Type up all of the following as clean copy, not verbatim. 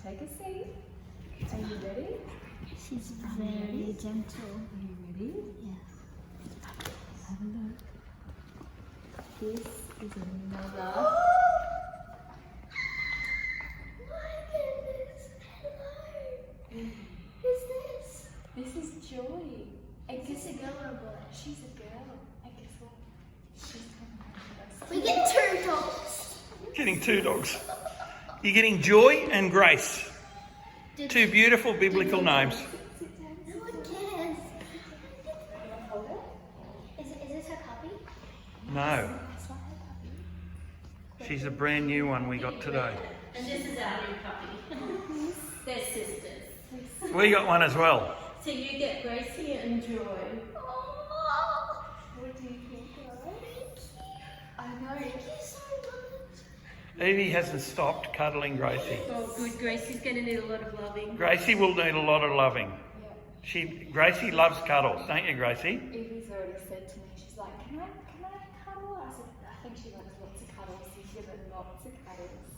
take a seat. Are you ready? She's very gentle. Are you ready? Yeah. Have a look. This is another. Who's this? This is Joy. And Is this a girl or a boy? she's a girl. And guess what? She's coming home with us. We get 2 dogs. Getting 2 dogs. You're getting Joy and Grace. 2 beautiful biblical names. No one cares. Hold it. Is this her puppy? No, That's not her puppy. she's a brand new one we got today. And this is our new puppy. They're sisters. We got one as well. So you get Gracie and Joy. Oh, What do you think, girl? I know. thank you so much. Evie hasn't stopped cuddling Gracie. Oh, good. Gracie's going to need a lot of loving. Gracie will need a lot of loving. Yeah. Gracie loves cuddles, don't you, Gracie? Evie's already said to me, she's like, can I cuddle? I said, I think she likes lots of cuddles. You give her lots of cuddles.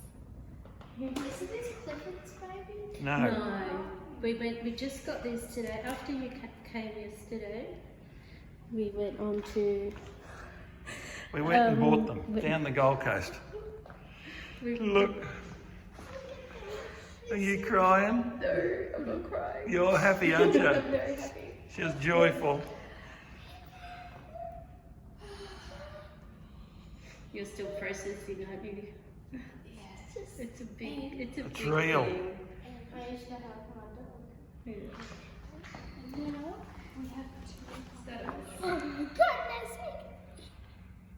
Isn't this Clifford's baby? No. We just got these today. After you came yesterday, we went on to... We went and bought them down the Gold Coast. Look. Are you crying? No, I'm not crying. You're happy, aren't you? I'm very happy. She's joyful. You're still processing, aren't you? Yes. It's a big... It's It's big real. thing. I used to have my dog. Yeah. Now we have 2 cuddles. Oh my goodness.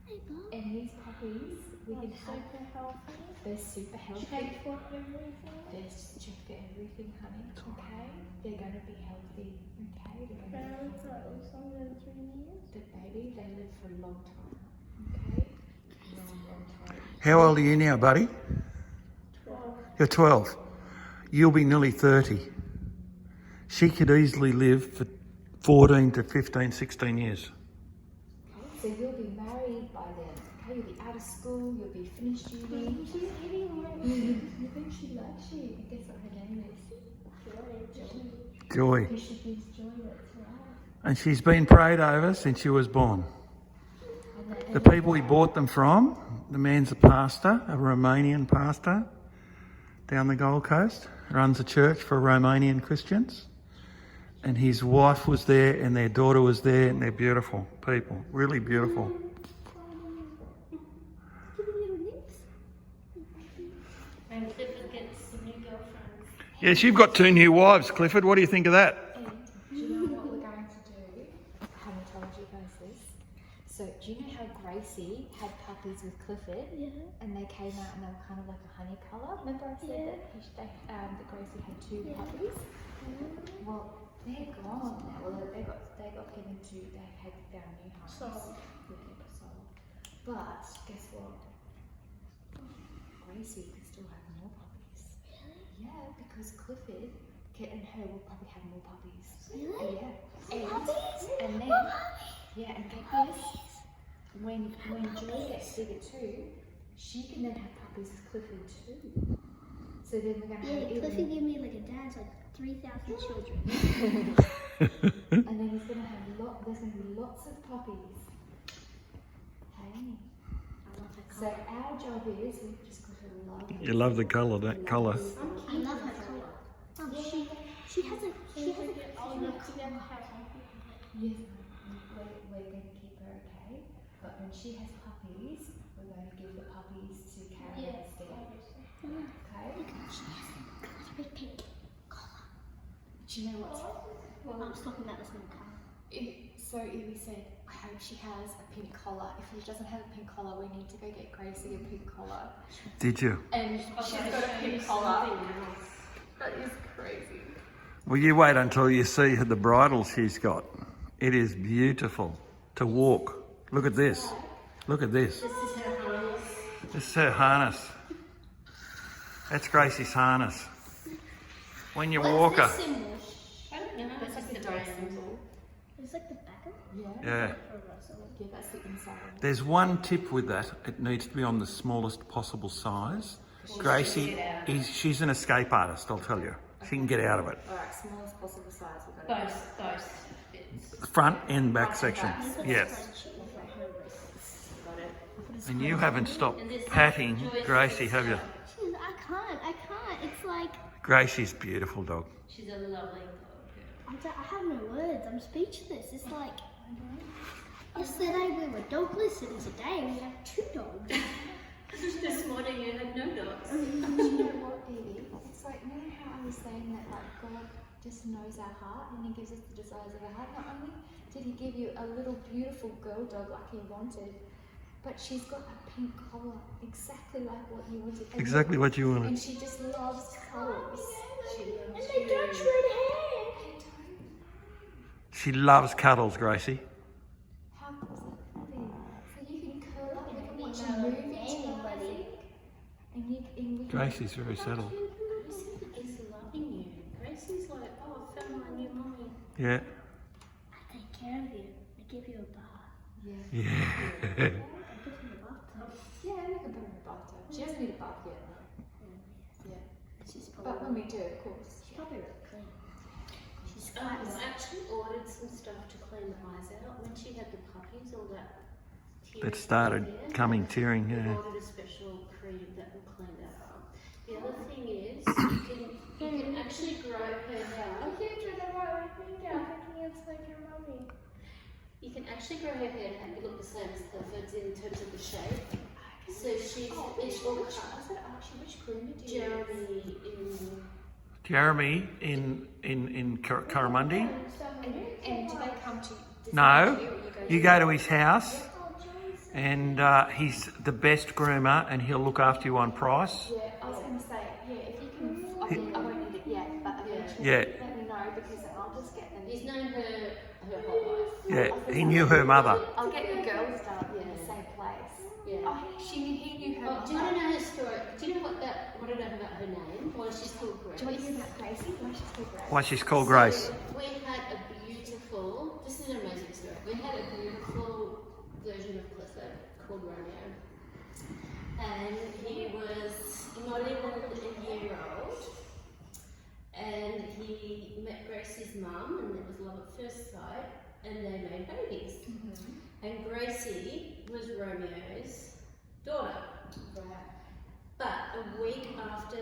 Hey, Bob. And these puppies, we can have. Super healthy. They're super healthy. Check for everything. They're just check for everything, honey. Okay? They're going to be healthy. Okay? They're going to be Parents healthy. are longer than 3 years. The baby, they live for a long time. Okay? Long time. How old are you now, buddy? 12. You're 12. You'll be nearly 30. She could easily live for 14 to 15, 16 years. Okay? So you'll be married by then. Okay? You'll be out of school. You'll be finished uni. She's eating more. You think she likes you? And guess what her name is? Joy. Because she gives joy, that's right. And she's been prayed over since she was born. And The people we bought them from, the man's a pastor, a Romanian pastor down the Gold Coast, runs a church for Romanian Christians. And his wife was there and their daughter was there and they're beautiful people, really beautiful. And Clifford gets some new girlfriends. Yes, you've got 2 new wives, Clifford. What do you think of that? And do you know what we're going to do? I haven't told you guys this. So do you know how Gracie had puppies with Clifford? Yeah. And they came out and they were kind of like a honey colour. Remember I said that Gracie had 2 puppies? Well, they're gone now. Well, they got given to, they had found new homes. Sold. Yeah, sold. But guess what? Gracie could still have more puppies. Really? Yeah, because Clifford and her will probably have more puppies. Really? Yeah. Puppies? And then, yeah, and get this, when Joy gets bigger too, she can then have puppies with Clifford too. So then we're gonna have Yeah, Cliffy even, gave me like a dad's like 3,000 children. and then he's gonna have there's gonna be lots of puppies. Hey. I love her So color. our job is we just got to love her. You love the colour, that colour. I love her color. She has a Yes, we're going to keep her okay. But when she has puppies, we're going to give the puppies to Karen instead. Okay? She has a big pink collar. Do you know what's I was talking about this new color. So Evie said, I hope she has a pink collar. If she doesn't have a pink collar, we need to go get Gracie a pink collar. Did you? And she's got a pink collar. That is crazy. Well, you wait until you see the bridle she's got. It is beautiful to walk. Look at this. Look at this. This is her harness. That's Gracie's harness. When you walk her. This symbol? I don't know. That's like the dog symbol. It's like the back of Yeah. Yeah. Yeah, that's the inside. There's one tip with that. It needs to be on the smallest possible size Gracie, she's an escape artist, I'll tell you. She can get out of it. Alright, smallest possible size. We've got Both bits. Front and back section. Yes. got it. And you haven't stopped patting Gracie, have you? I can't. It's like, Gracie's beautiful dog. She's a lovely dog. I have no words. I'm speechless. It's like, yesterday we were dogless and today we have 2 dogs. This morning you had no dogs. You know what, Evie? It's like, you know how I was saying that like God just knows our heart and He gives us the desires of our heart. Not only did He give you a little beautiful girl dog like He wanted, but she's got a pink collar, exactly like what you wanted. And Exactly what you And wanted. she just loves colours. And they got red hair. She loves cuddles, Gracie. How cool is that funny? So you can curl up, you can watch a movie together, and you can. Gracie's very settled. Gracie is loving you. Gracie's like, oh, I found my new mommy. Yeah. I take care of you. I give you a bath. Yeah. Yeah. I give you a bathtub. Yeah, we can put her in a bathtub. She doesn't need a bath yet, though. Yeah. She's But probably, when we do, of course. she's probably really clean. She's I quite actually ordered some stuff to clean the eyes out. When she had the puppies, all that tearing That started there, coming tearing, I yeah. ordered a special cream that will clean that up. The other thing is, you can actually grow her hair. You can actually grow her hair to have it look the same as Clifford's in terms of the shape. So she's it's all cut. Which groomer do you Jeremy Jeremy in Curramundi? And do they come to No. you, or You go to his house and he's the best groomer and he'll look after you on price. Yeah, I was going to say, yeah, if you can, I won't need it yet, but eventually Yeah. let me know because I'll just get them. He's known her whole life. Yeah, he knew her mother. I'll get the girls done in the same place. Yeah. Oh, he knew her. Oh, do you want to know her story? Do you know what I don't know about her name? Why she's called Grace? Do you want to hear about Gracie? Why she's called Grace? Why she's called Grace. We had a beautiful, this is an amazing story. We had a beautiful version of Clifford called Romeo. And he was not even a year old. And he met Gracie's mum, and it was love at first sight, and they made babies. And Gracie was Romeo's daughter. But a week after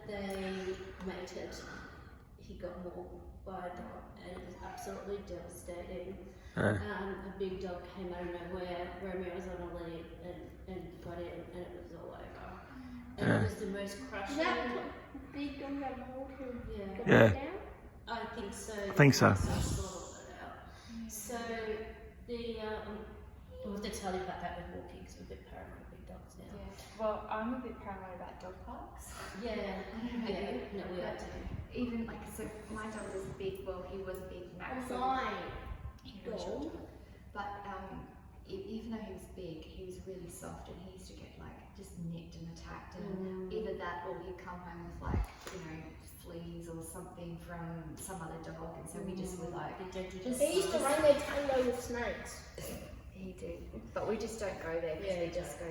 they mated, he got mauled by a dog, and it was absolutely devastating. Yeah. A big dog came out of nowhere. Romeo was on a lead and got in, and it was all over. And Yeah. it was the most crushing. big dog that hold him. Yeah. Yeah. I think so. I think so. So the we'll have to tell you about that with walking because we're a bit paranoid of big dogs now. Yeah. Well, I'm a bit paranoid about dog parks. Yeah. Yeah. No, we are too. Even like, so my dog was big, well, he was big Max. He was short. But even though he was big, he was really soft and he used to get like just nipped and attacked and either that or he'd come home with like, you know, fleas or something from some other dog and so we just were like, just They used to run their tango with snakes. he did. But we just don't go there because we just go,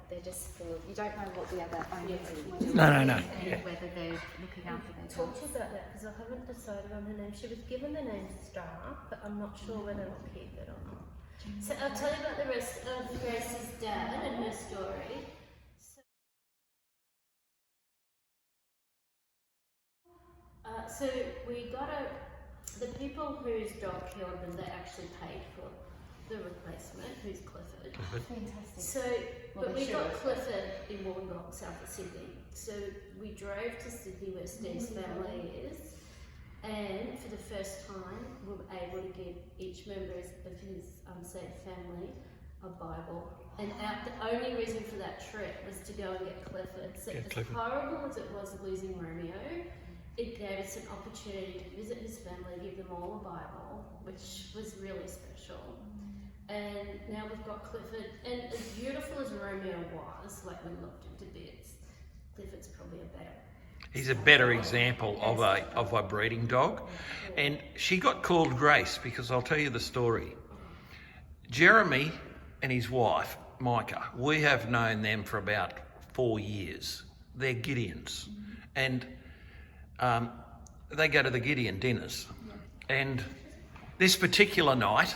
they're just full of, you don't know what the other owners are doing. No. And whether they're looking after their Talk dogs. to you about that because I haven't decided on her name. She was given the name Star, but I'm not sure whether I'll keep it or not. So I'll tell you about the rest of Grace's dad and her story. So we got the people whose dog killed them, they actually paid for the replacement, who's Clifford. Fantastic. So, but we got Clifford in Wollongong, south of Sydney. So we drove to Sydney where Steve's family is, and for the first time we were able to give each member of his unsaved family a Bible. And the only reason for that trip was to go and get Clifford. So Get as Clifford. horrible as it was losing Romeo, it gave us an opportunity to visit his family, give them all a Bible, which was really special. And now we've got Clifford, and as beautiful as Romeo was, like we loved him to bits, Clifford's probably a better. He's a better example of a breeding dog. And she got called Grace because I'll tell you the story. Jeremy and his wife, Micah, we have known them for about 4 years. they're Gideons. And they go to the Gideon dinners. And this particular night,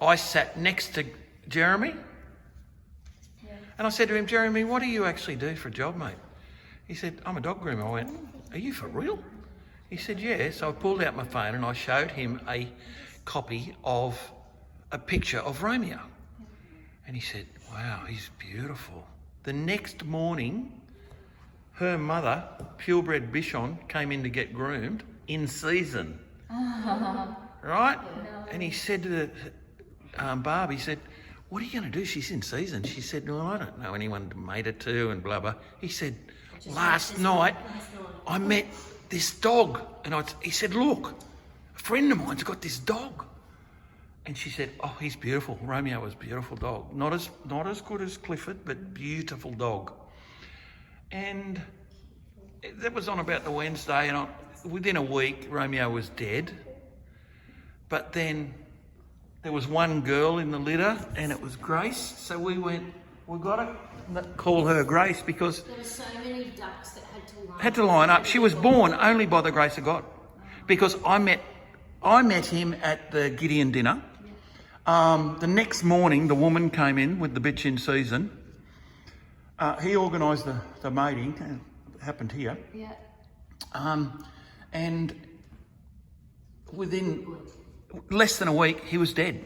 I sat next to Jeremy. And I said to him, Jeremy, what do you actually do for a job, mate? He said, I'm a dog groomer. I went, are you for real? He said, yeah. So I pulled out my phone and I showed him a copy of a picture of Romeo. And he said, wow, he's beautiful. The next morning, her mother, purebred Bichon, came in to get groomed in season. Right? And he said to the, Barb, he said, what are you going to do? She's in season. She said, well, I don't know anyone to mate her to and blah, blah. He said, last night I met this dog. And he said, look, a friend of mine's got this dog. And she said, oh, he's beautiful. Romeo was a beautiful dog. Not as good as Clifford, but beautiful dog. And that was on about the Wednesday, and within a week, Romeo was dead. But then there was one girl in the litter, and it was Grace. So we went, we've got to call her Grace because There were so many ducks that had to line up. She was born only by the grace of God. Because I met him at the Gideon dinner. The next morning, the woman came in with the bitch in season. He organised the mating. It happened here. Yeah. And within less than a week, he was dead.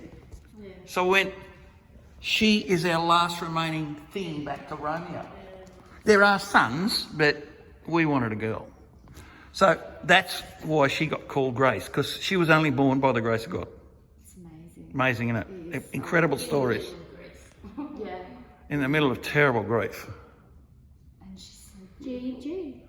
Yeah. So we went, she is our last remaining thing back to Romeo. There are sons, but we wanted a girl. So that's why she got called Grace, because she was only born by the grace of God. It's amazing. Amazing, isn't it? Incredible stories. Yeah. In the middle of terrible grief. And she's so Gigi.